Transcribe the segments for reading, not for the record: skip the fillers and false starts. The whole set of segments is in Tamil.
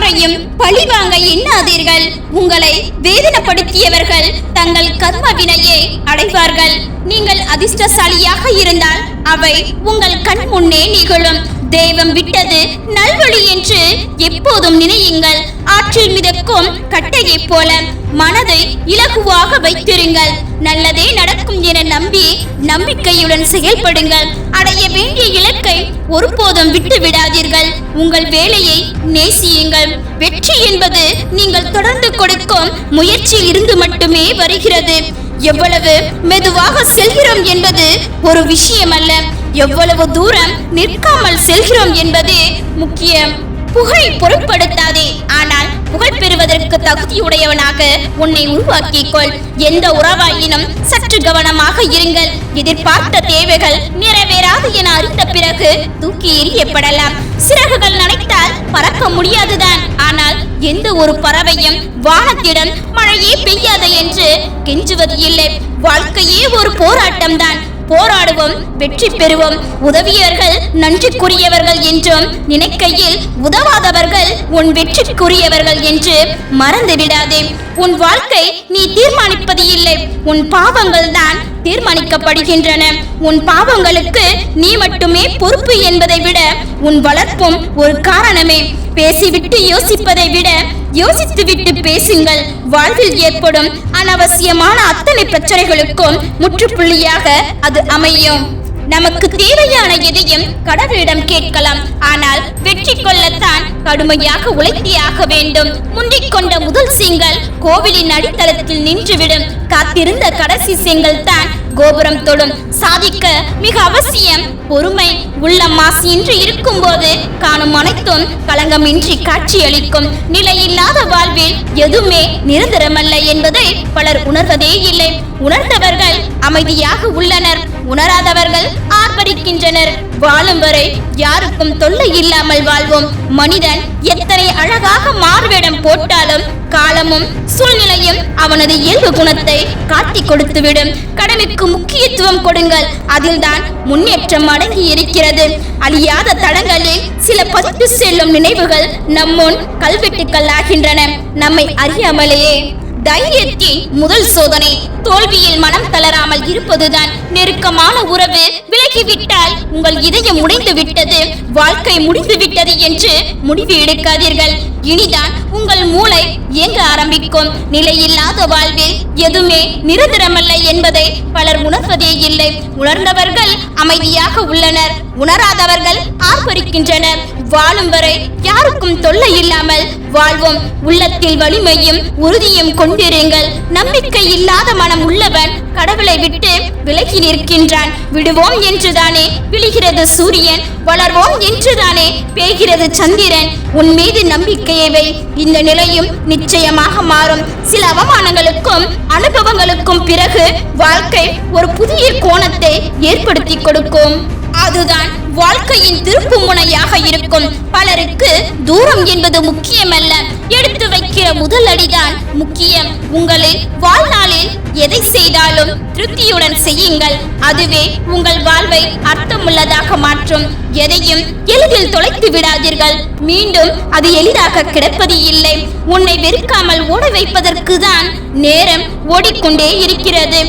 யாரையும் பழிவாங்க எண்ணாதீர்கள். உங்களை வேதனைப்படுத்தியவர்கள் தங்கள் கர்ம வினையை அடைவார்கள். நீங்கள் அதிர்ஷ்டசாலியாக இருந்தால் அவை உங்கள் கண் முன்னே நிகழும். தெய்வம் விட்டது நல்வழி என்று எப்போதும் நினையுங்கள். ஆற்றில் மிதக்கும் கட்டையை போல மனதை இலகுவாக வைத்திருங்கள். நல்லதே நடக்கும் என நம்பி நம்பிக்கையுடன் செயல்படுங்கள். அடைய வேண்டிய இலக்கை ஒருபோதும் விட்டு விடாதீர்கள். உங்கள் வேலையை நேசியுங்கள். வெற்றி என்பது நீங்கள் தொடர்ந்து கொடுக்கும் முயற்சியில் இருந்து மட்டுமே வருகிறது. எவ்வளவு மெதுவாக செல்கிறோம் என்பது ஒரு விஷயம் அல்ல, எவ்வளவு தூரம் நிற்காமல் செல்கிறோம் என்பதே முக்கியம். புகழை பொருட்படுத்தாதே, ஆனால் புகழ் பெறுவதற்கு தகுதியுடையவனாக உன்னை உருவாக்கிக்கொள். எந்த உறவாயினும் சற்று கவனமாக இருங்கள். எதிர்பார்த்த தேவைகள் நிறைவேறாது என அறிந்த பிறகு தூக்கி எறியப்படலாம். சிறகுகள் நனைத்தால் பறக்க முடியாதுதான், ஆனால் எந்த ஒரு பறவையும் வானத்திடம் மழையே பெய்யாத என்று கெஞ்சுவது இல்லை. வாழ்க்கையே ஒரு போராட்டம் தான். போராடுவோம், வெற்றி பெறுவோம். உதவியவர்கள் நன்றிக்குரியவர்கள் என்றும் நினைக்கையில் உதவாதவர்கள் உன் வெற்றிக்குரியவர்கள் என்று மறந்து விடாதே. உன் வாழ்க்கை நீ தீர்மானிப்பது இல்லை, உன் பாவங்கள் தான் தீர்மானிக்கப்படுகின்றன. உன் பாவங்களுக்கு நீ மட்டுமே பொறுப்பு என்பதை விட உன் வளர்ப்பும் ஒரு காரணமே. பேசிவிட்டு யோசிப்பதை விட யோசித்துவிட்டு பேசுங்கள். வாழ்வில் ஏற்படும் அனாவசியமான அத்தனை பிரச்சனைகளுக்கும் முற்றுப்புள்ளியாக அது அமையும். நமக்கு தேவையான எதையும் கடவுளிடம் கேட்கலாம், ஆனால் வெற்றி கொள்ளத்தான் கடுமையாக உழைத்தியாக வேண்டும். முந்திக் கொண்ட முதல் செங்கல் கோவிலின் அடித்தளத்தில் நின்றுவிடும். காத்திருந்த கடைசி செங்கல் தான் கோபுரம் தொடும். சாதிக்க மிக அவசியம் பொறுமை. உள்ளம் மாசியின்றி இருக்கும் போது காணும் அனைத்தும் களங்கமின்றி காட்சியளிக்கும். நிலையில்லாத வாழ்வில் எதுவுமே நிரந்தரமல்ல என்பதை பலர் உணர்வதே இல்லை. உணர்ந்தவர்கள் அமைதியாக உள்ளனர், உணராதவர்கள் ஆர்ப்பரிக்கின்றனர். வாழும் வரை யாருக்கும் தொல்லை இல்லாமல் வாழ்வோம். மனிதன் எத்தனை அழகாக மாறுவேடம் போட்டாலும் காலமும் சூழ்நிலையும் அவனது இயல்பு குணத்தை காட்டி கொடுத்துவிடும். கடமைக்கு முக்கியத்துவம் கொடுங்கள், அதில்தான் முன்னேற்றம் அடங்கி இருக்கிறது. அழியாத தடங்களில் சில பதித்து செல்லும் நினைவுகள் நம்முன் கல்வெட்டுக்கள் ஆகின்றன. நம்மை அறியாமலேயே தைரியத்தின் முதல் சோதனை தோல்வியில் மனம் தளராமல் இருப்பதுதான். நெருக்கமான உறவு விலகிவிட்டால் உங்கள் இதயம் உடைந்து விட்டது, வாழ்க்கை முடிந்து விட்டது என்று முடிவு எடுக்காதீர்கள். இனிதான் உங்கள் மூளை இயங்க ஆரம்பிக்கும். நிலையில்லாத வாழ்வில் எதுவுமே நிரந்தரமல்ல என்பதை பலர் உணர்வதே இல்லை. உணர்ந்தவர்கள் அமைதியாக உள்ளனர், உணராதவர்கள் ஆர்ப்பரிக்கின்றனர். வாழும் வரை யாருக்கும் தொல்லை இல்லாமல் வாழ்வோம். உள்ளத்தில் வலிமையும் உறுதியும் கொண்டிருங்கள். நம்பிக்கை இல்லாத மனம் உள்ளவன் கடவுளை விட்டு விலகி நிற்கின்றான். விடுவோம் என்றுதானே விழுகிறது சூரியன், வளர்வோம் என்றுதானே பேய்கிறது சந்திரன். உன் மீது நம்பிக்கையை வை, இந்த நிலையும் நிச்சயமாக மாறும். சில அவமானங்களுக்கும் அனுபவங்களுக்கும் பிறகு வாழ்க்கை ஒரு புதிய கோணத்தை ஏற்படுத்தி கொடுக்கும். அதுதான் வாழ்க்கையின் திருப்பு முனையாக இருக்கும். பலருக்கு தூரம் என்பது முக்கியமல்ல, எடுத்து வைக்கிற முதல் அடிதான் முக்கியம். உங்களில் வாழ்நாளில் எதை செய்தாலும் திருப்தியுடன் செய்யுங்கள், அதுவே உங்கள் வாழ்வை அர்த்தமுள்ளதாக மாற்றும். எதையும் எளிதில் தொலைத்து விடாதீர்கள், மீண்டும் அது எளிதாக கிடைப்பது இல்லை. உன்னை வெறுக்காமல் ஓட வைப்பதற்கு தான் நேரம் ஓடிக்கொண்டே இருக்கிறது.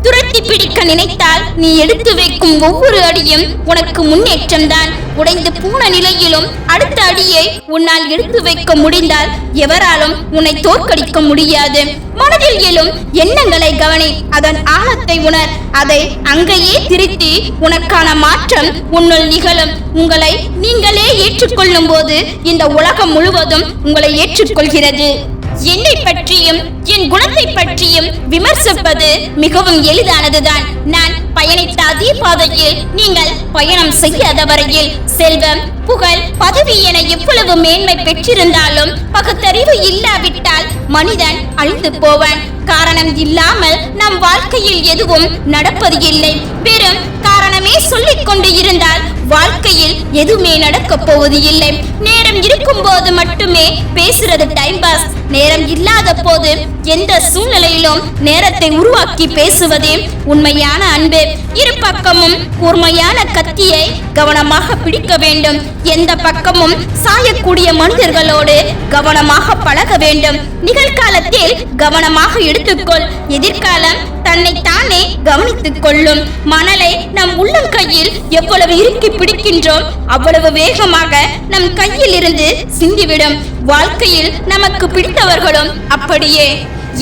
துரத்தி பிடிக்க நினைத்தால் நீ எடுத்து வைக்கும் ஒவ்வொரு அடியும் உனக்கு முன்னேற்றம் தான். உடைந்து போன நிலையிலும் அடுத்த அடியை உன்னால் எடுத்து வைக்க முடிந்தால் எவராலும் உன்னை தோற்கடிக்க முடியாது. மனதில் எழும் எண்ணங்களை கவனி, அதன் ஆழத்தை உணர், அதை அங்கேயே திருத்தி உனக்கான மாற்றம் உன்னுள் நிகழும். உங்களை நீங்களே ஏற்றுக்கொள்ளும் போது இந்த உலகம் முழுவதும் உங்களை ஏற்றுக்கொள்கிறது. என்னை பற்றியும் என் குணத்தை பற்றியும் விமர்சிப்பது மிகவும் எளிதானதுதான். நான் பயணித்த அதே பாதையில் நீங்கள் பயணம் செய்யாத வரையில் செல்வம், புகழ், பதவி என எவ்வளவு மேன்மை பெற்றிருந்தாலும் பகுத்தறிவு இல்லாவிட்டால் மனிதன் அழிந்து போவான். காரணம் இல்லாமல் நம் வாழ்க்கையில் எதுவும் நடப்பது இல்லை. வெறும் காரணமே சொல்லிக் கொண்டு இருந்தால் வாழ்க்கையில் எதுவுமே நடக்க போவது இல்லை. நேரம் இருக்கும் போது மட்டுமே பேசுறது டைம் பாஸ். நேரம் இல்லாத போது எந்த சூழ்நிலையிலும் நேரத்தை உருவாக்கி பேசுவதே உண்மையான அன்பு. இரு பக்கமும் கூர்மையான கத்தியை கவனமாக பிடிக்க வேண்டும். எந்த பக்கமும் சாயக்கூடிய மனிதர்களோடு கவனமாக பழக வேண்டும். நிகழ்காலத்தில் கவனமாக எடுத்துக்கொள், எதிர்காலம் தன்னை தானே கவனித்துக் கொள்ளும். மணலை நம் உள்ளங்கையில் எவ்வளவு இறுக்கி பிடிக்கின்றோம் அவ்வளவு வேகமாக நம் கையில் இருந்து சிந்திவிடும். வாழ்க்கையில் நமக்கு பிடித்தவர்களும் அப்படியே.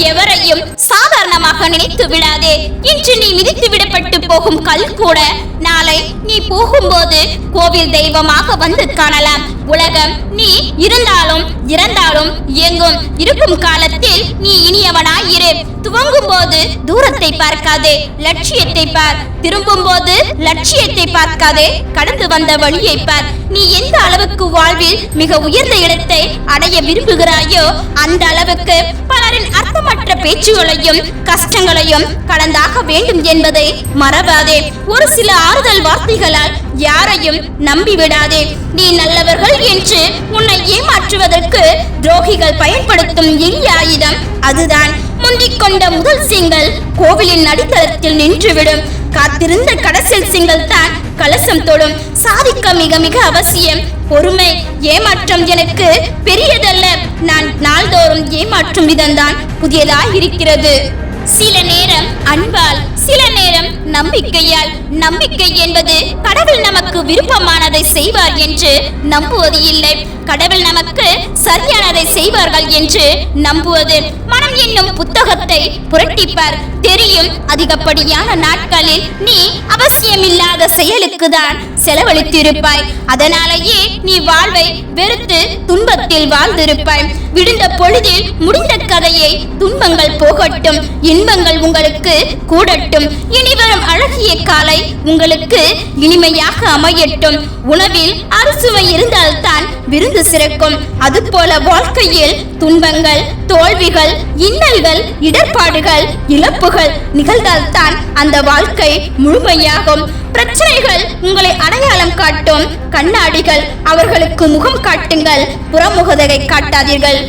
எவரையும் சாதாரணமாக நினைத்து விடாதே. இன்று நீ மிதித்து விடப்பட்டு போகும் கல் கூட நாளை நீ போகும்போது கோவில் தெய்வமாக வந்து காணலாம். உலகம் நீ இருந்தாலும் இறந்தாலும் இயங்கும். இருக்கும் காலத்தில் நீ இனியவனாயிரு. துவங்கும் போது தூரத்தை பார்க்காதே, லட்சியத்தை பார். திரும்பும் போது லட்சியத்தை பார்க்காதே, கடந்து வந்த வழியை பார். நீ எந்த அளவுக்கு வாழ்வில் மிக உயர்ந்த இடத்தை அடைய விரும்புகிறாயோ அந்த அளவுக்கு பலரின் அர்த்தமற்ற பேச்சுகளையும் கஷ்டங்களையும் கடந்தாக வேண்டும் என்பதை மறவாதே. ஒரு சில ஆறுதல் வார்த்தைகளால் யாரையும் நம்பிவிடாதே. நீ நல்லவர்கள் என்று உன்னை ஏமாற்றுவதற்கு துரோகிகள் பயன்படுத்தும் எளிய ஆயுதம் அதுதான். முந்திக் கொண்ட முதல் சிங்கள் கோவிலின் அடித்தளத்தில் நின்றுவிடும். காத்திருந்த கடைசில் சிங்கள் தான் கலசம் தொடும். சாதிக்க மிக மிக அவசியம் பொறுமை. ஏமாற்றம் எனக்கு பெரியதல்ல, நான் நாள்தோறும் ஏமாற்றும் விதம்தான் புதியதாய் இருக்கிறது. சில நேரம் அன்பால், சில நேரம் நம்பிக்கையால். நம்பிக்கை என்பது கடவுள் நமக்கு விருப்பமானதை செய்வார் என்று நம்புவது இல்லை, கடவுள் நமக்கு சரியானதை செய்வார்கள் என்று நம்புவது. மனம் என்னும் புத்தகத்தை புரட்டிப்பார், தெரியும் அதிகப்படியான நாட்களில் நீ அவசியமில்லாத செயலுக்கு தான் செலவழித்திருப்பாய். அதனாலேயே நீ வாழ்வை வெறுத்து துன்பத்தில் வாழ்ந்திருப்பாய். விடுந்த பொழுதில் முடிந்த கதையை துன்பங்கள் போகட்டும், இன்பங்கள் உங்களுக்கு கூடட்டும். இனிவரும் அழகிய காலை உங்களுக்கு இனிமையாக அமையட்டும். உணவில் அறுசுவை இருந்தால்தான் விருந்து சிறக்கும். அதுபோல வாழ்க்கையில் துன்பங்கள், தோல்விகள், இன்னல்கள், இடர்பாடுகள், இழப்புகள் நிகழ்ந்தால்தான் அந்த வாழ்க்கை முழுமையாகும். பிரச்சனைகள் உங்களை அடையாளம் காட்டும் கண்ணாடிகள், அவர்களுக்கு முகம் காட்டுங்கள், புறமுகதை காட்டாதீர்கள்.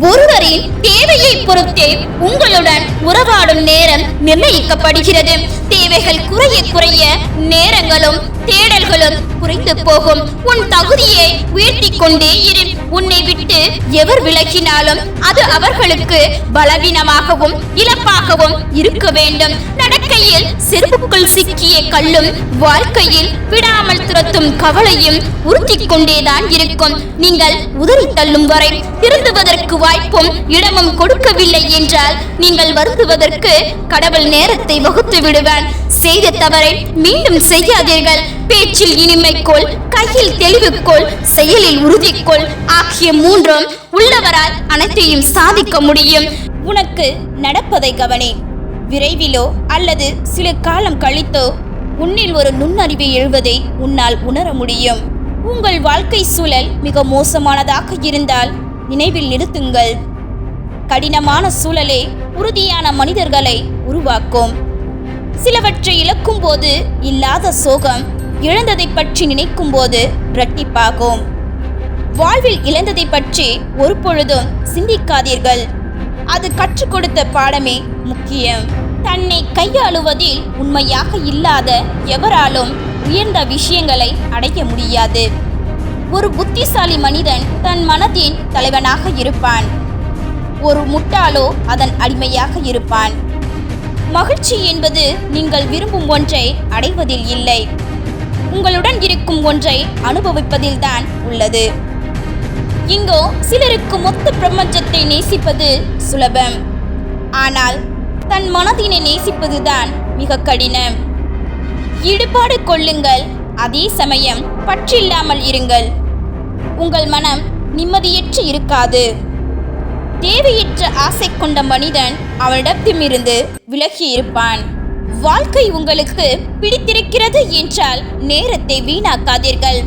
ஒருவரின் தேவையை பொறுத்தே உங்களுடன் உறவாடும் நேரம் நிர்ணயிக்கப்படுகிறது. தேவைகள் குறைய குறைய நேரங்களும் தேடல்களும் குறைந்து போகும். உன் தகுதியை உயர்த்தி கொண்டே இரு. உன்னை விட்டு எவர் விலகினாலும் அது அவர்களுக்கு பலவீனமாகவும் இழப்பாகவும் இருக்க வேண்டும். நடக்கையில் செருப்புக்குள் சிக்கிய கல்லும் வாழ்க்கையில் விடாமல் துரத்தும் கவலையும் உறுத்தி கொண்டேதான் இருக்கும். நீங்கள் உதறி தள்ளும் வரை திருந்துவதற்கு வாய்ப்பும் இடமும் கொடுக்கவில்லை என்றால் நீங்கள் வருந்துவதற்கு கடவுள் நேரத்தை வகுத்து விடுவான். செய்த தவறை மீண்டும் செய்யாதீர்கள். பேச்சில் இனிமைக்கோள், கையில் தெளிவுக்கோள், செயலில் உறுதிக்கோள் ஆகிய மூன்றும் உள்ளவரால் அனைத்தையும் சாதிக்க முடியும். உனக்கு நடப்பதை கவனி. விரைவிலோ அல்லது சில காலம் கழித்தோ உன்னில் ஒரு நுண்ணறிவை எழுவதை உன்னால் உணர முடியும். உங்கள் வாழ்க்கை சூழல் மிக மோசமானதாக இருந்தால் நினைவில் நிறுத்துங்கள். கடினமான சூழலே உறுதியான மனிதர்களை உருவாக்கும். சிலவற்றை இழக்கும் போது இல்லாத சோகம் இழந்ததை பற்றி நினைக்கும் போது இரட்டிப்பாகும். வாழ்வில் இழந்ததை பற்றி ஒரு பொழுதும் சிந்திக்காதீர்கள். அது கற்றுக் கொடுத்த பாடமே முக்கியம். தன்னை கையாளுவதில் உண்மையாக இல்லாத எவராலும் உயர்ந்த விஷயங்களை அடைய முடியாது. ஒரு புத்திசாலி மனிதன் தன் மனதின் தலைவனாக இருப்பான். ஒரு முட்டாளோ அதன் அடிமையாக இருப்பான். மகிழ்ச்சி என்பது நீங்கள் விரும்பும் ஒன்றை அடைவதில் இல்லை, உங்களுடன் இருக்கும் ஒன்றை அனுபவிப்பதில்தான் உள்ளது. இங்கோ சிலருக்கு மொத்த பிரபஞ்சத்தை நேசிப்பது சுலபம், ஆனால் தன் மனதினை நேசிப்பதுதான் மிக கடினம். ஈடுபாடு கொள்ளுங்கள், அதே சமயம் பற்றில்லாமல் இருங்கள். உங்கள் மனம் நிம்மதியற்று இருக்காது. தேவையற்ற ஆசை கொண்ட மனிதன் அவனிடத்திலிருந்து விலகி இருப்பான். வாழ்க்கை உங்களுக்கு பிடித்திருக்கிறது என்றால் நேரத்தை வீணாக்காதீர்கள்.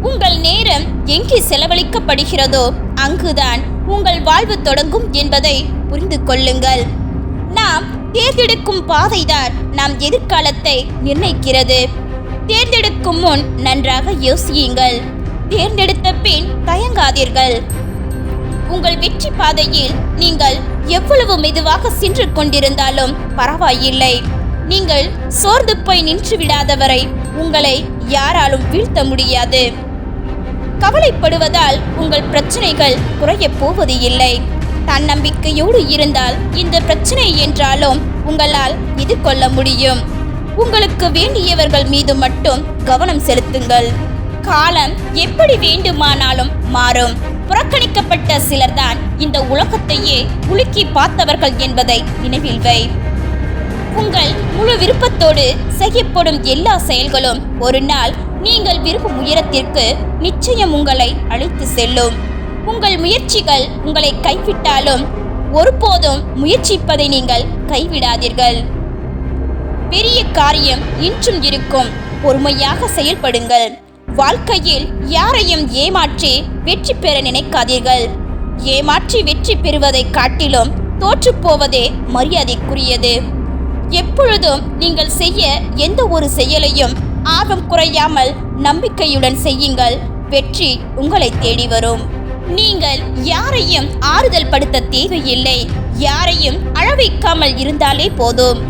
உங்கள் நேரம் எங்கே செலவழிக்கப்படுகிறதோ அங்குதான் உங்கள் வாழ்வு தொடங்கும் என்பதை புரிந்து கொள்ளுங்கள். நாம் தேர்ந்தெடுக்கும் பாதைதான் நம் எதிர்காலத்தை நிர்ணயிக்கிறது. தேர்ந்தெடுக்கும் முன் நன்றாக யோசியுங்கள். தேர்ந்தெடுத்த பின் தயங்காதீர்கள். உங்கள் வெற்றி பாதையில் நீங்கள் எவ்வளவு மெதுவாக சென்று கொண்டிருந்தாலும் பரவாயில்லை. நீங்கள் சோர்ந்து போய் நின்று விடாதவரை உங்களை யாராலும் வீழ்த்த முடியாது. கவலைப்படுவதால் உங்கள் பிரச்சனைகள் குறையப் போவது இல்லை. தன்னம்பிக்கையோடு இருந்தால் இந்த பிரச்சனை என்றாலும் உங்களால் எதிர்கொள்ள முடியும். உங்களுக்கு வேண்டியவர்கள் மீது மட்டும் கவனம் செலுத்துங்கள். காலம் எப்படி வேண்டுமானாலும் மாறும். புறக்கணிக்கப்பட்ட சிலர்தான் இந்த உலகத்தையே உலுக்கி பார்த்தவர்கள் என்பதை நினைவில் வை. உங்கள் முழு விருப்பத்தோடு செய்யப்படும் எல்லா செயல்களும் ஒரு நாள் நீங்கள் விரும்பும் உயரத்திற்கு நிச்சயம் உங்களை அழைத்து செல்லும். உங்கள் முயற்சிகள் உங்களை கைவிட்டாலும் ஒருபோதும் முயற்சிப்பதை நீங்கள் கைவிடாதீர்கள். பெரிய காரியம் இன்றும் இருக்கும். பொறுமையாக செயல்படுங்கள். வாழ்க்கையில் யாரையும் ஏமாற்றி வெற்றி பெற நினைக்காதீர்கள். ஏமாற்றி வெற்றி பெறுவதை காட்டிலும் தோற்று போவதே மரியாதைக்குரியது. எப்பொழுதும் நீங்கள் செய்ய எந்த ஒரு செயலையும் ஆர்வம் குறையாமல் நம்பிக்கையுடன் செய்யுங்கள். வெற்றி உங்களை தேடி வரும். நீங்கள் யாரையும் ஆறுதல் படுத்த தேவையில்லை. யாரையும் அழவைக்காமல் இருந்தாலே போதும்.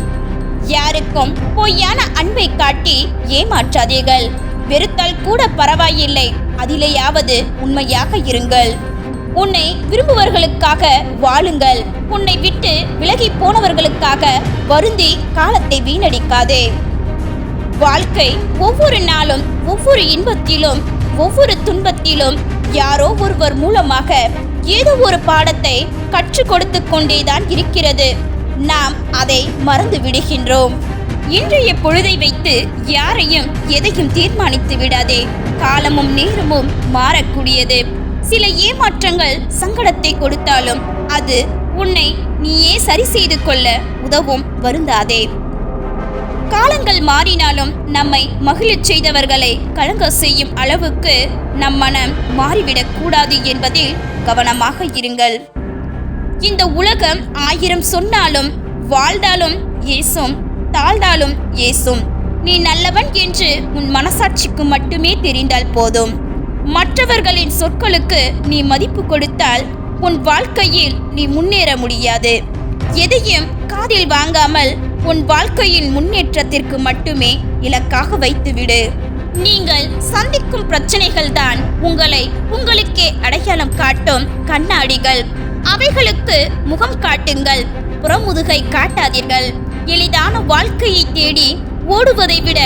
யாருக்கும் பொய்யான அன்பை காட்டி ஏமாற்றாதீர்கள். வெறுத்தால் கூட பரவாயில்லை, அதிலேயாவது உண்மையாக இருங்கள். உன்னை விரும்புவர்களுக்காக வாழுங்கள். உன்னை விட்டு விலகி போனவர்களுக்காக வருந்தி காலத்தை வீணடிக்காதே. வாழ்க்கை ஒவ்வொரு நாளும் ஒவ்வொரு இன்பத்திலும் ஒவ்வொரு துன்பத்திலும் யாரோ ஒருவர் மூலமாக ஏதோ ஒரு பாடத்தை கற்றுக் கொடுத்து கொண்டேதான் இருக்கிறது. நாம் அதை மறந்து விடுகின்றோம். இன்றைய பொழுதை வைத்து யாரையும் எதையும் தீர்மானித்து விடாதே. காலமும் நேரமும் மாறக்கூடியது. சில ஏமாற்றங்கள் சங்கடத்தை கொடுத்தாலும் அது உன்னை நீயே சரி செய்து கொள்ள உதவும். வருந்தாதே. காலங்கள் மாறினாலும் நம்மை மகிழச் செய்தவர்களை கலங்க செய்யும் அளவுக்கு நம் மனம் மாறிவிடக் கூடாது என்பதில் கவனமாக இருங்கள். இந்த உலகம் 1000 சொன்னாலும் வாழ்ந்தாலும் ஏசும், தாழ்ந்தாலும் ஏசும். நீ நல்லவன் என்று உன் மனசாட்சிக்கு மட்டுமே தெரிந்தால் போதும். மற்றவர்களின் சொற்களுக்கு நீ மதிப்பு கொடுத்தால் உன் வாழ்க்கையில் நீ முன்னேற முடியாது. எதையும் காதில் வாங்காமல் உன் வாழ்க்கையின் முன்னேற்றத்திற்கு மட்டுமே இலக்காக வைத்துவிடு. நீங்கள் சந்திக்கும் பிரச்சனைகள் தான் உங்களை உங்களுக்கே அடையாளம் காட்டும் கண்ணாடிகள். அவைகளுக்கு முகம் காட்டுங்கள், புறமுதுகை காட்டாதீர்கள். எளிதான வாழ்க்கையை தேடி ஓடுவதை விட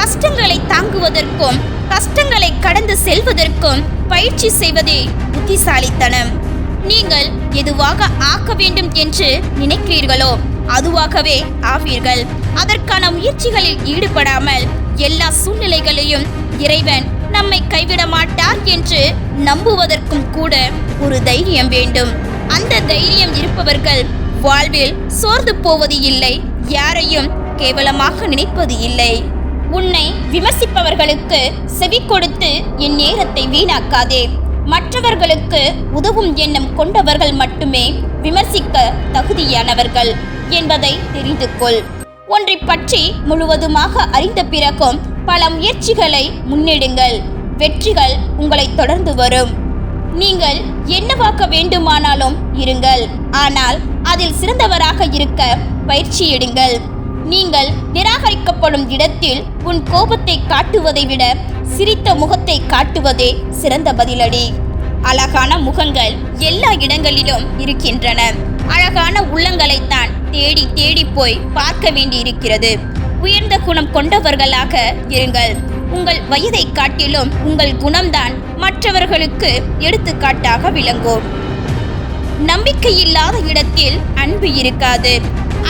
கஷ்டங்களை தாங்குவதற்கும் கஷ்டங்களை கடந்து செல்வதற்கும் பயிற்சி செய்வதே புத்திசாலித்தனம். நீங்கள் எதுவாக ஆக்க வேண்டும் என்று நினைக்கிறீர்களோ அதுவாகவே ஆவீர்கள். அதற்கான முயற்சிகளில் ஈடுபடாமல் எல்லா சூழ்நிலைகளையும் இறைவன் நம்மை கைவிட மாட்டார் என்று நம்புவதற்கும் கூட ஒரு தைரியம் வேண்டும். அந்த தைரியம் இருப்பவர்கள் வாழ்வில் சோர்ந்து போவது இல்லை, யாரையும் கேவலமாக நினைப்பது இல்லை. உன்னை விமர்சிப்பவர்களுக்கு செவி கொடுத்து என் நேரத்தை வீணாக்காதே. மற்றவர்களுக்கு உதவும் எண்ணம் கொண்டவர்கள் மட்டுமே விமர்சிக்க தகுதியானவர்கள் என்பதை தெரிந்து கொள். ஒன்றை பற்றி முழுவதுமாக அறிந்த பிறகும் பல முயற்சிகளை முன்னெடுங்கள். வெற்றிகள் உங்களை தொடர்ந்து வரும். நீங்கள் என்னவாக்க வேண்டுமானாலும் இருங்கள், ஆனால் அதில் சிறந்தவராக இருக்க பயிற்சி எடுங்கள். நீங்கள் நிராகரிக்கப்படும் இடத்தில் உன் கோபத்தை காட்டுவதை விட சிரித்த முகத்தை காட்டுவதே சிறந்த பதிலடி. அழகான முகங்கள் எல்லா இடங்களிலும் இருக்கின்றன. அழகான உள்ளங்களைத்தான் தேடி தேடி போய் பார்க்க வேண்டியிருக்கிறது. உயர்ந்த குணம் கொண்டவர்களாக இருங்கள். உங்கள் வயதை காட்டிலும் உங்கள் குணம்தான் மற்றவர்களுக்கு எடுத்துக்காட்டாக விளங்கும். நம்பிக்கை இல்லாத இடத்தில் அன்பு இருக்காது.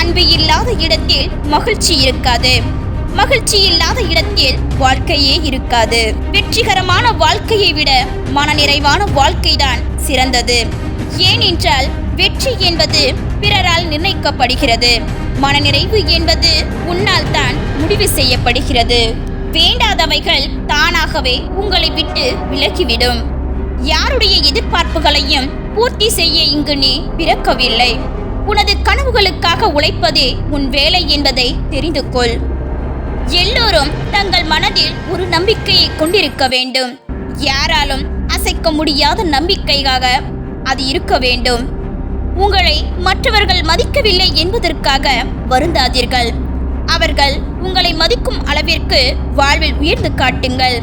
அன்பு இல்லாத இடத்தில் மகிழ்ச்சி இருக்காது. மகிழ்ச்சி இல்லாத இடத்தில் வாழ்க்கையே இருக்காது. வெற்றிகரமான வாழ்க்கையை விட மனநிறைவான வாழ்க்கைதான் சிறந்தது. ஏனென்றால் வெற்றி என்பது பிறரால் நிர்ணயிக்கப்படுகிறது. மனநிறைவு என்பது உன்னால் தான் முடிவு செய்யப்படுகிறது. வேண்டாதவைகள் தானாகவே உங்களை விட்டு விலகிவிடும். யாருடைய எதிர்பார்ப்புகளையும் பூர்த்தி செய்ய இங்கு நீ பிறக்கவில்லை. உனது கனவுகளுக்காக உழைப்பதே உன் வேலை என்பதை தெரிந்து கொள். எல்லோரும் தங்கள் மனதில் ஒரு நம்பிக்கையை கொண்டிருக்க வேண்டும். யாராலும் அசைக்க முடியாத நம்பிக்கையாக அது இருக்க வேண்டும். உங்களை மற்றவர்கள் மதிக்கவில்லை என்பதற்காக வருந்தாதீர்கள். அவர்கள் உங்களை மதிக்கும் அளவிற்கு வாழ்வில் உயர்ந்து காட்டுங்கள்.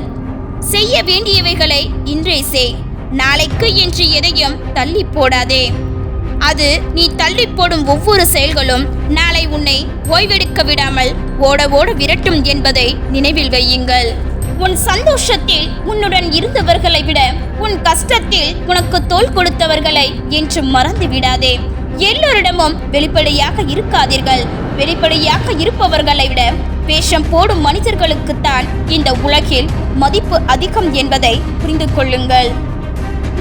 செய்ய வேண்டியவைகளை இன்றே செய். நாளைக்கு என்று எதையும் தள்ளி போடாதே. அது நீ தள்ளி போடும் ஒவ்வொரு செயல்களும் நாளை உன்னை ஓய்வெடுக்க விடாமல் ஓட ஓட விரட்டும் என்பதை நினைவில் வையுங்கள். உன் சந்தோஷத்தில் உன்னுடன் இருந்தவர்களை விட உன் கஷ்டத்தில் உனக்கு தோள் கொடுத்தவர்களை என்று மறந்து விடாதே. எல்லோரிடமும் வெளிப்படையாக இருக்காதீர்கள். வெளிப்படையாக இருப்பவர்களை விட வேஷம் போடும் மனிதர்களுக்குத்தான் இந்த உலகில் மதிப்பு அதிகம் என்பதை புரிந்து கொள்ளுங்கள்.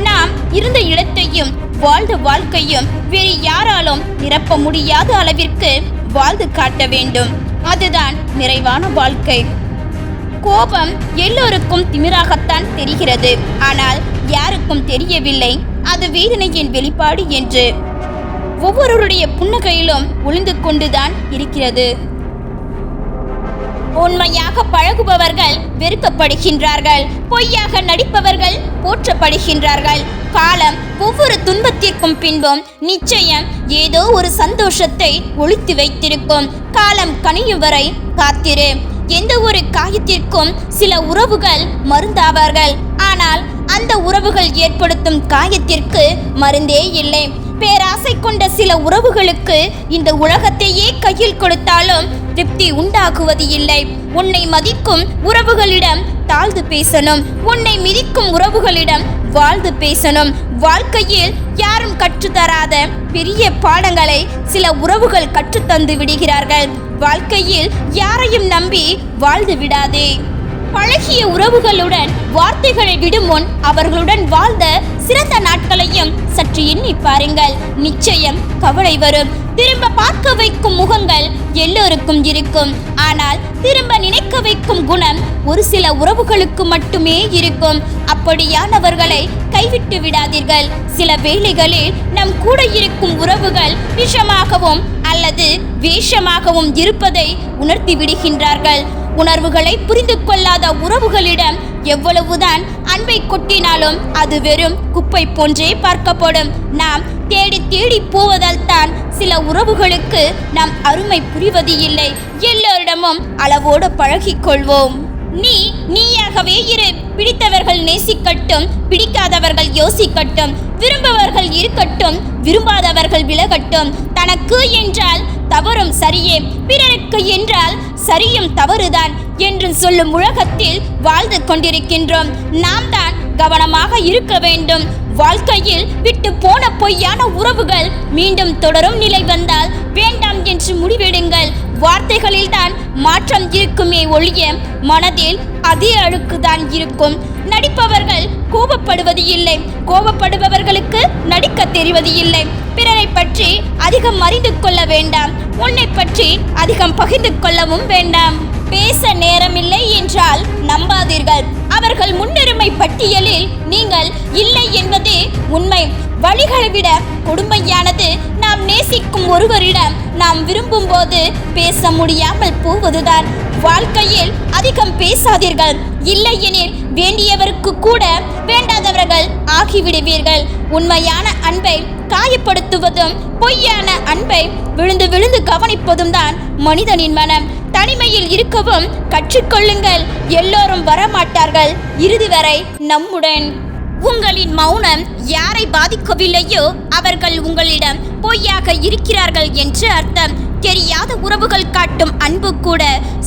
நாம் இருந்த இடத்தையும் வாழ்ந்த வாழ்க்கையும் வேறு யாராலும் நிரப்ப முடியாத அளவிற்கு வாழ்ந்து காட்ட வேண்டும். அதுதான் நிறைவான வாழ்க்கை. கோபம் எல்லோருக்கும் திமிராகத்தான் தெரிகிறது. ஆனால் யாருக்கும் தெரியவில்லை அது வேதனையின் வெளிப்பாடு என்று. ஒவ்வொருவருடைய புன்னகையிலும் ஒளிந்து கொண்டுதான் இருக்கிறது. உண்மையாக பழகுபவர்கள் வெறுக்கப்படுகின்றார்கள். பொய்யாக நடிப்பவர்கள் போற்றப்படுகின்றார்கள். காலம் ஒவ்வொரு துன்பத்திற்கும் பின்பும் நிச்சயம் ஏதோ ஒரு சந்தோஷத்தை ஒளித்து வைத்திருக்கும். காலம் கனியும் வரை காத்திரு. எந்த ஒரு காயத்திற்கும் சில உறவுகள் மருந்தாவார்கள். ஆனால் அந்த உறவுகள் ஏற்படுத்தும் காயத்திற்கு மருந்தே இல்லை. பேராசை கொண்ட சில உறவுகளுக்கு இந்த உலகத்தையே கையில் கொடுத்தாலும் திருப்தி உண்டாகுவது இல்லை. உன்னை மதிக்கும் உறவுகளிடம் தாழ்ந்து பேசணும். உன்னை மிதிக்கும் உறவுகளிடம் வாழ்ந்து பேசணும். வாழ்க்கையில் யாரும் கற்றுத்தராத பெரிய பாடங்களை சில உறவுகள் கற்றுத்தந்து விடுகிறார்கள். வாழ்க்கையில் யாரையும் நம்பி வாழ்ந்து விடாதே. பழகிய உறவுகளுடன் வார்த்தைகளை விடும் முன் அவர்களுடன் வாழ்ந்த சிறந்த நாட்களையும் சற்று எண்ணி பாருங்கள். நிச்சயம் கவலை வரும். திரும்ப பார்க்க வைக்கும் முகங்கள் எல்லோருக்கும் இருக்கும். ஆனால் திரும்ப நினைக்க வைக்கும் குணம் ஒரு சில உறவுகளுக்கு மட்டுமே இருக்கும். அப்படியானவர்களை கைவிட்டு விடாதீர்கள். சில வேளைகளில் நம் கூட இருக்கும் உறவுகள் விஷமாகவும் அல்லது வேஷமாகவும் இருப்பதை உணர்த்தி விடுகின்றார்கள். உணர்வுகளை புரிந்து கொள்ளாத உறவுகளிடம் எவ்வளவுதான் அன்பை கொட்டினாலும் அது வெறும் குப்பை போன்றே பார்க்கப்படும். நாம் தேடி தேடி போவதால் தான் சில உறவுகளுக்கு நாம் அருமை புரிவது இல்லை. எல்லோரிடமும் அளவோடு பழகிக் கொள்வோம். நீயாகவே இரு. பிடித்தவர்கள் நேசிக்கட்டும், பிடிக்காதவர்கள் யோசிக்கட்டும். விரும்புபவர்கள் இருக்கட்டும், விரும்பாதவர்கள் விலகட்டும். தனக்கு என்றால் தவறும் சரியே, பிறருக்கு என்றால் சரியும் தவறுதான் என்று சொல்லும் உலகத்தில் வாழ்ந்து கொண்டிருக்கின்றோம். நாம் தான் கவனமாக இருக்க வேண்டும். வாழ்க்கையில் விட்டு போன பொய்யான உறவுகள் மீண்டும் தொடரும் நிலை வந்தால் வேண்டாம் என்று முடிவெடுங்கள். வார்த்தைகளில் தான் மாற்றம் இருக்குமே ஒழிய மனதில் அதே அழுக்குதான் இருக்கும். நடிப்பவர்கள் கோபப்படுவது இல்லை. கோபப்படுபவர்களுக்கு நடிக்க தெரிவது இல்லை. பிறரை பற்றி அதிகம் அறிந்து கொள்ள வேண்டாம். உன்னை பற்றி அதிகம் பகிர்ந்து கொள்ளவும் வேண்டாம். பேச நேரமில்லை என்றால் நம்பாதீர்கள். அவர்கள் முன்னுரிமை பட்டியலில் நீங்கள் இல்லை என்பதே உண்மை. வழிகளை விட கொடுமையானது நாம் நேசிக்கும் ஒருவரிடம் நாம் விரும்பும் போது பேச முடியாமல் போவதுதான். வாழ்க்கையில் அதிகம் பேசாதீர்கள். இல்லையெனில் வேண்டியவருக்கு கூட வேண்டாதவர்கள் ஆகிவிடுவீர்கள். உண்மையான அன்பை காயப்படுத்துவதும் பொய்யான அன்பை விழுந்து விழுந்து கவனிப்பதும் தான் மனிதனின் மனம். தனிமையில் இருக்கவும் கற்றுக்கொள்ளுங்கள். எல்லோரும் வரமாட்டார்கள். இறுதி வரை நம்முடன். உங்களின் மௌனம் யாரை பாதிக்கவில்லையோ அவர்கள் உங்களிடம் பொய்யாக இருக்கிறார்கள் என்று அர்த்தம். தெரியாத உறவுகள் காட்டும் அன்பு கூட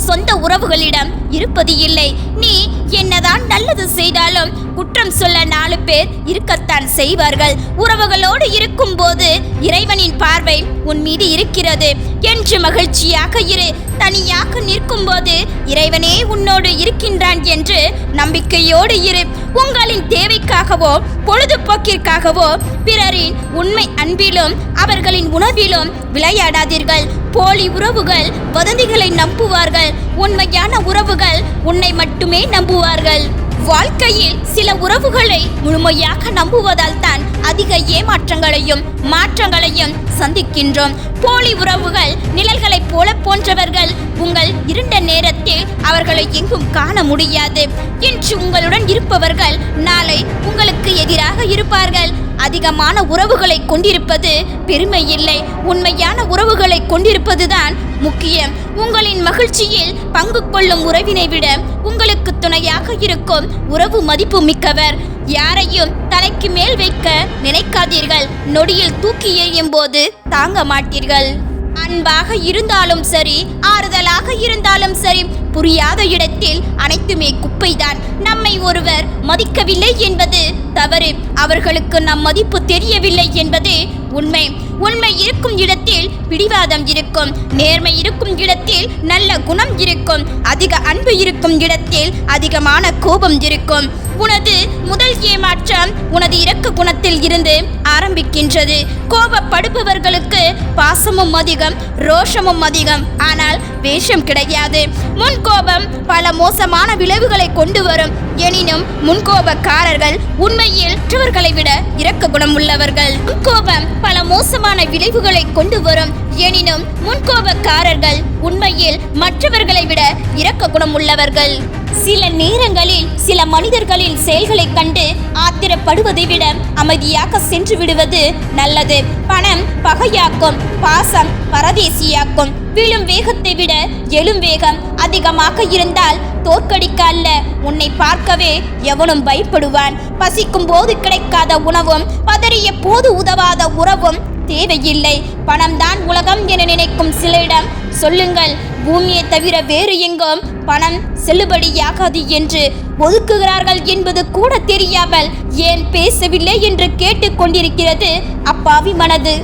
சொந்த உறவுகளிடம் இருப்பது இல்லை. நீ என்னதான் நல்லது செய்தாலும் குற்றம் சொல்ல 4 பேர் இருக்கத்தான் செய்வார்கள். உறவுகளோடு இருக்கும் போது இறைவனின் பார்வை உன் மீது இருக்கிறது என்று மகிழ்ச்சியாக இரு. தனியாக நிற்கும் போது இறைவனே உன்னோடு இருக்கின்றான் என்று நம்பிக்கையோடு இரு. உங்களின் தேவைக்காகவோ பொழுதுபோக்கிற்காகவோ பிறரின் உண்மை அன்பிலும் அவர்களின் உணர்விலும் விளையாடாதீர்கள். போலி உறவுகள் வதந்திகளை நம்புவார்கள். உண்மையான உறவுகள் உன்னை மட்டுமே நம்புவார்கள். வாழ்க்கையில் சில உறவுகளை முழுமையாக நம்புவதால் தான் அதிக ஏமாற்றங்களையும் மாற்றங்களையும் சந்திக்கின்றோம். போலி உறவுகள் நிழல்களைப் போல போன்றவர்கள். உங்கள் இருண்ட நேரத்தில் அவர்களை எங்கும் காண முடியாது. இன்று உங்களுடன் இருப்பவர்கள் நாளை உங்களுக்கு எதிராக இருப்பார்கள். அதிகமான உறவுகளை கொண்டிருப்பது பெருமை இல்லை. உண்மையான உறவுகளை கொண்டிருப்பதுதான் முக்கியம். உங்களின் மகிழ்ச்சியில் பங்கு கொள்ளும் உறவினை விட உங்களுக்கு துணையாக இருக்கும் உறவு மதிப்பு மிக்கவர். யாரையும் தலைக்கு மேல் வைக்க நினைக்காதீர்கள். நொடியில் தூக்கி எறியும் போது தாங்க மாட்டீர்கள். அன்பாக இருந்தாலும் சரி, ஆறுதலாக இருந்தாலும் சரி, புரியாத இடத்தில் அனைத்துமே குப்பைதான். நம்மை ஒருவர் மதிக்கவில்லை என்பது தவறு. அவர்களுக்கு நம் மதிப்பு தெரியவில்லை என்பது உண்மை. உண்மை இருக்கும் இடத்தில் பிடிவாதம் இருக்கும். நேர்மை இருக்கும் இடத்தில் நல்ல குணம் இருக்கும். அதிக அன்பு இருக்கும் இடத்தில் அதிகமான கோபம் இருக்கும். உனது முதல் ஏமாற்றம் உனது இரக்க குணத்தில் இருந்து ஆரம்பிக்கின்றது. கோபப்படுபவர்களுக்கு பாசமும் அதிகம், ரோஷமும் அதிகம், ஆனால் வேஷம் கிடையாது. முன்கோபம் பல மோசமான விளைவுகளை கொண்டு வரும். எனினும் முன்கோபக்காரர்கள் உண்மையில் மற்றவர்களை விட இரக்க குணம் உள்ளவர்கள். முன்கோபம் பல மோசமான விளைவுகளை கொண்டு வரும். எனினும் முன்கோபக்காரர்கள் உண்மையில் மற்றவர்களை விட இரக்க குணம் உள்ளவர்கள். சில நேரங்களில் சில மனிதர்களின் செயல்களை கண்டு ஆத்திரப்படுவதை விட அமைதியாக சென்று விடுவது நல்லது. பணம் பகையாக்கும், பாசம் பரதேசியாக்கும். விழும் வேகத்தை விட எழும் வேகம் அதிகமாக இருந்தால் தோற்கடிக்க அல்ல, உன்னை பார்க்கவே எவனும் பயப்படுவான். பசிக்கும் போது கிடைக்காத உணவும் பதறிய போது உதவாத உறவும் தேவையில்லை. பணம்தான் உலகம் என நினைக்கும் சிலரிடம் சொல்லுங்கள், பூமியை தவிர வேறு எங்கும் பணம் செல்லுபடியாகாது என்று ஒதுக்குகிறார்கள் என்பது கூட தெரியாமல் ஏன் பேசவில்லை என்று கேட்டுக்கொண்டிருக்கிறது அப்பாவி மனது.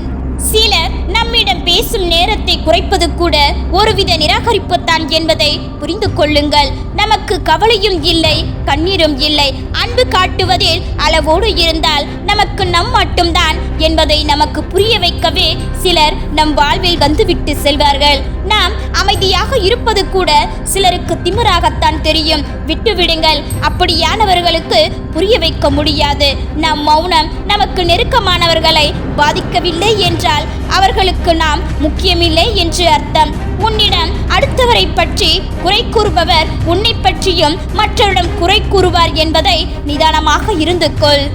சிலர் நம்மிடம் பேசும் நேரத்தை குறைப்பது கூட ஒருவித நிராகரிப்புத்தான் என்பதை புரிந்து கொள்ளுங்கள். நமக்கு கவலையும் இல்லை, கண்ணீரும் இல்லை. அன்பு காட்டுவதில் அளவோடு இருந்தால் நமக்கு நம் மட்டும்தான் என்பதை நமக்கு புரிய வைக்கவே சிலர் நம் வாழ்வில் வந்துவிட்டு செல்வார்கள். நாம் அமைதியாக இருப்பது கூட சிலருக்கு திமிராகத்தான் தெரியும். விட்டுவிடுங்கள். அப்படியானவர்களுக்கு புரிய வைக்க முடியாது. நம் மௌனம் நமக்கு நெருக்கமானவர்களை பாதிக்கவில்லை என்றால் அவர்களுக்கு நாம் முக்கியமில்லை என்று அர்த்தம். உன்னிடம் அடுத்தவரை பற்றி குறை கூறுபவர் உன்னை பற்றியும் மற்றவரிடம் குறை கூறுவார் என்பதை நிதானமாக இருந்து கொள்.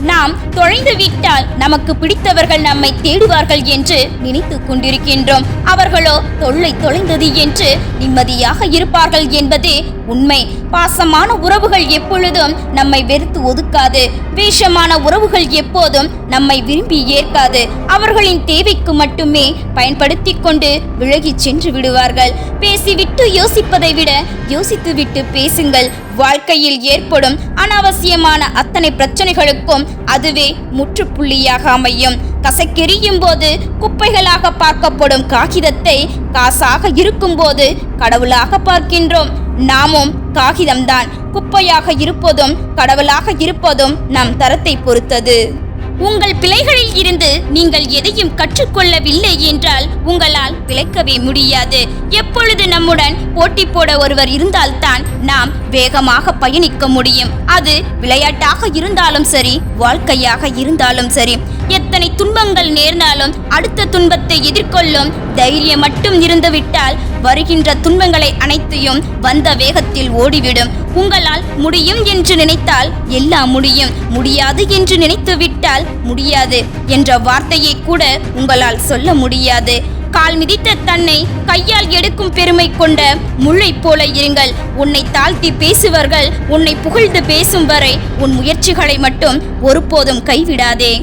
நாம் தொலைந்து விட்டால் நமக்கு பிடித்தவர்கள் நம்மை தேடுவார்கள் என்று நினைத்து கொண்டிருக்கின்றோம். அவர்களோ தொல்லை தொலைந்தது என்று நிம்மதியாக இருப்பார்கள் என்பதே உண்மை. பாசமான உறவுகள் எப்பொழுதும் நம்மை வெறுத்து ஒதுக்காது. வேஷமான உறவுகள் எப்போதும் நம்மை விரும்பி ஏற்காது. அவர்களின் தேவைக்கு மட்டுமே பயன்படுத்தி கொண்டு விலகி சென்று விடுவார்கள். பேசிவிட்டு யோசிப்பதை விட யோசித்துவிட்டு பேசுங்கள். வாழ்க்கையில் ஏற்படும் அனாவசியமான அத்தனை பிரச்சனைகளுக்கும் அதுவே முற்றுப்புள்ளியாக அமையும். கசக்கெறியும் போது குப்பைகளாக பார்க்கப்படும் காகிதத்தை காசாக இருக்கும்போது கடவுளாக பார்க்கின்றோம். நாமும் காகிதம்தான். குப்பையாக இருப்பதும் கடவுளாக இருப்பதும் நம் தரத்தை பொறுத்தது. உங்கள் பிழைகளில் இருந்து நீங்கள் எதையும் கற்றுக்கொள்ளவில்லை என்றால் உங்களால் பிழைக்கவே முடியாது. எப்பொழுது நம்முடன் போட்டி போட ஒருவர் இருந்தால்தான் நாம் வேகமாக பயணிக்க முடியும். அது விளையாட்டாக இருந்தாலும் சரி, வாழ்க்கையாக இருந்தாலும் சரி. எத்தனை துன்பங்கள் நேர்ந்தாலும் அடுத்த துன்பத்தை எதிர்கொள்ளும் தைரியம் மட்டும் இருந்துவிட்டால் வருகின்ற துன்பங்களை அனைத்தையும் வந்த வேகத்தில் ஓடிவிடும். உங்களால் முடியும் என்று நினைத்தால் எல்லாம் முடியும். முடியாது என்று நினைத்து விட்டால் முடியாது என்ற வார்த்தையை கூட உங்களால் சொல்ல முடியாது. கால் மிதித்த தன்னை கையால் எடுக்கும் பெருமை கொண்ட முள்ளை போல இருங்கள். உன்னை தாழ்த்தி பேசுவர்கள் உன்னை புகழ்ந்து பேசும் வரை உன் முயற்சிகளை மட்டும் ஒருபோதும் கைவிடாதே.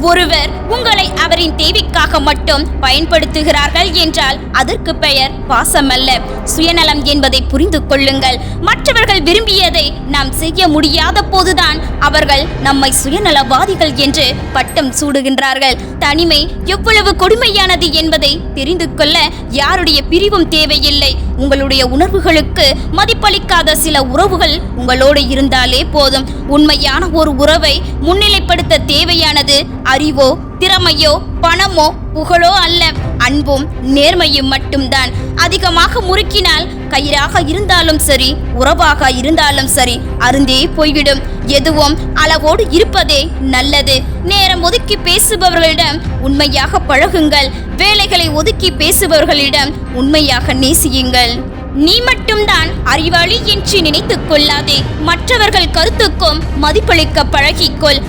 ஒருவர் உங்களை அவரின் தேவைக்காக மட்டும் பயன்படுத்துகிறார்கள் என்றால் அதற்கு பெயர் பாசமல்ல, சுயநலம் என்பதை புரிந்து கொள்ளுங்கள். மற்றவர்கள் விரும்பியதை நாம் செய்ய முடியாத போதுதான் அவர்கள் நம்மை சுயநலவாதிகள் என்று பட்டம் சூடுகின்றார்கள். தனிமை எவ்வளவு கொடுமையானது என்பதை தெரிந்து கொள்ள யாருடைய பிரிவும் தேவையில்லை. உங்களுடைய உணர்வுகளுக்கு மதிப்பளிக்காத சில உறவுகள் உங்களோடு இருந்தாலே போதும். உண்மையான ஒரு உறவை முன்னிலைப்படுத்த தேவையானது அறிவோ, திறமையோ, பணமோ, புகழோ அல்ல, அன்பும் நேர்மையும் மட்டும்தான். அதிகமாக முறுக்கினால் கயிறாக இருந்தாலும் சரி, உறவாக இருந்தாலும் சரி, அருந்தே போய்விடும். எதுவும் அளவோடு இருப்பதே நல்லது. நேரம் ஒதுக்கி பேசுபவர்களிடம் உண்மையாக பழகுங்கள். வேலைகளை ஒதுக்கி பேசுபவர்களிடம் உண்மையாக நேசியுங்கள். நீ மட்டும்தான் அறிவாளி என்று நினைத்துக் கொள்ளாதே. மற்றவர்கள் கருத்துக்கும் மதிப்பளிக்க பழகிக்கொள்.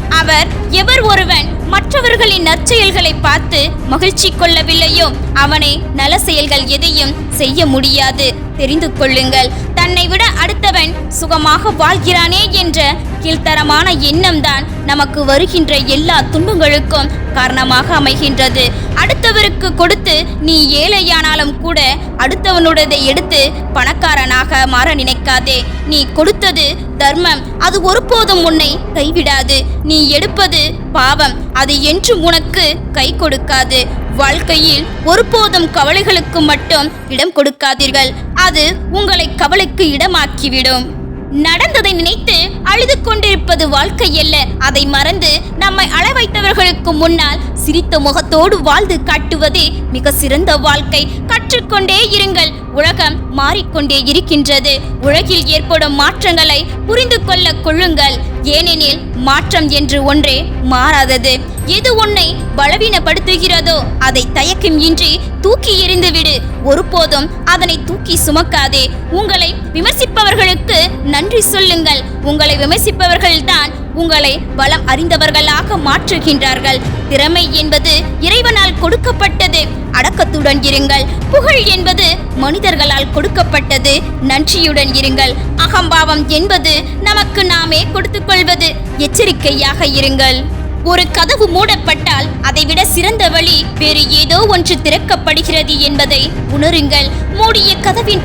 எவர் ஒருவன் மற்றவர்களின் நற்செயல்களை பார்த்து மகிழ்ச்சி கொள்ளவில்லையோ அவனை நல செயல்கள் எதையும் செய்ய முடியாது. தெரிந்து கொள்ளுங்கள். தன்னை விட அடுத்தவன் சுகமாக வாழ்கிறானே என்ற கீழ்த்தரமான எண்ணம்தான் நமக்கு வருகின்ற எல்லா துன்பங்களுக்கும் காரணமாக அமைகின்றது. அடுத்தவருக்கு கொடுத்து நீ ஏழையானாலும் கூட அடுத்தவனுடையதை எடுத்து பணக்காரனாக மாற நினைக்காதே. நீ கொடுத்தது தர்மம், அது ஒருபோதும் உன்னை கைவிடாது. நீ எடுப்பது பாவம், அது என்றும் உனக்கு கை கொடுக்காது. வாழ்க்கையில் ஒருபோதும் கவலைகளுக்கு மட்டும் இடம் கொடுக்காதீர்கள். அது உங்களை கவலைக்கு இடமாக்கிவிடும். நடந்ததை நினைத்து அழுது கொண்டிருப்பது வாழ்க்கை அல்ல. அதை மறந்து நம்மை அழ வைத்தவர்களுக்கு முன்னால் சிரித்த முகத்தோடு வாழ்ந்து காட்டுவதே மிக சிறந்த வாழ்க்கை. கற்றுக்கொண்டே இருங்கள். உலகம் மாறிக்கொண்டே இருக்கின்றது. உலகில் ஏற்படும் மாற்றங்களை புரிந்து கொள்ளுங்கள். ஏனெனில் மாற்றம் என்று ஒன்றே மாறாதது. எது உன்னை பலவீனப்படுத்துகிறதோ அதை தயக்கம் இன்றி தூக்கி எறிந்துவிடு. ஒருபோதும் அதனை தூக்கி சுமக்காதே. உங்களை விமர்சிப்பவர்களுக்கு நன்றி சொல்லுங்கள். உங்களை விமர்சிப்பவர்கள்தான் உங்களை பலம் அறிந்தவர்களாக மாற்றுகின்றார்கள். திறமை என்பது இறைவனால் கொடுக்கப்பட்டது. அடக்கத்துடன் இருங்கள். புகழ் என்பது மனிதர்களால் கொடுக்கப்பட்டது. நன்றியுடன் இருங்கள். அகம்பாவம் என்பது நமக்கு நாமே கொடுத்துக் கொள்வது. எச்சரிக்கையாக இருங்கள். ஒரு கதவு மூடப்பட்டால் அதைவிட சிறந்த வழி வேறு ஏதோ ஒன்று திறக்கப்படுகிறது என்பதை உணருங்கள். மூடிய கதவின்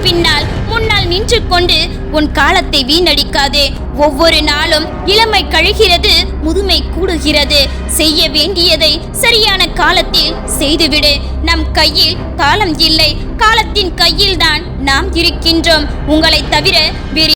முன்னால் நின்று கொண்டு உன் காலத்தை வீணடிக்காதே. ஒவ்வொரு நாளும் இளமை கழிகிறது, முதுமை கூடுகிறது. செய்ய வேண்டியதை சரியான காலத்தில் செய்துவிடு. நம் கையில் காலம் இல்லை, காலத்தின் கையில்தான் நாம் இருக்கின்றோம். உங்களை தவிர வேறு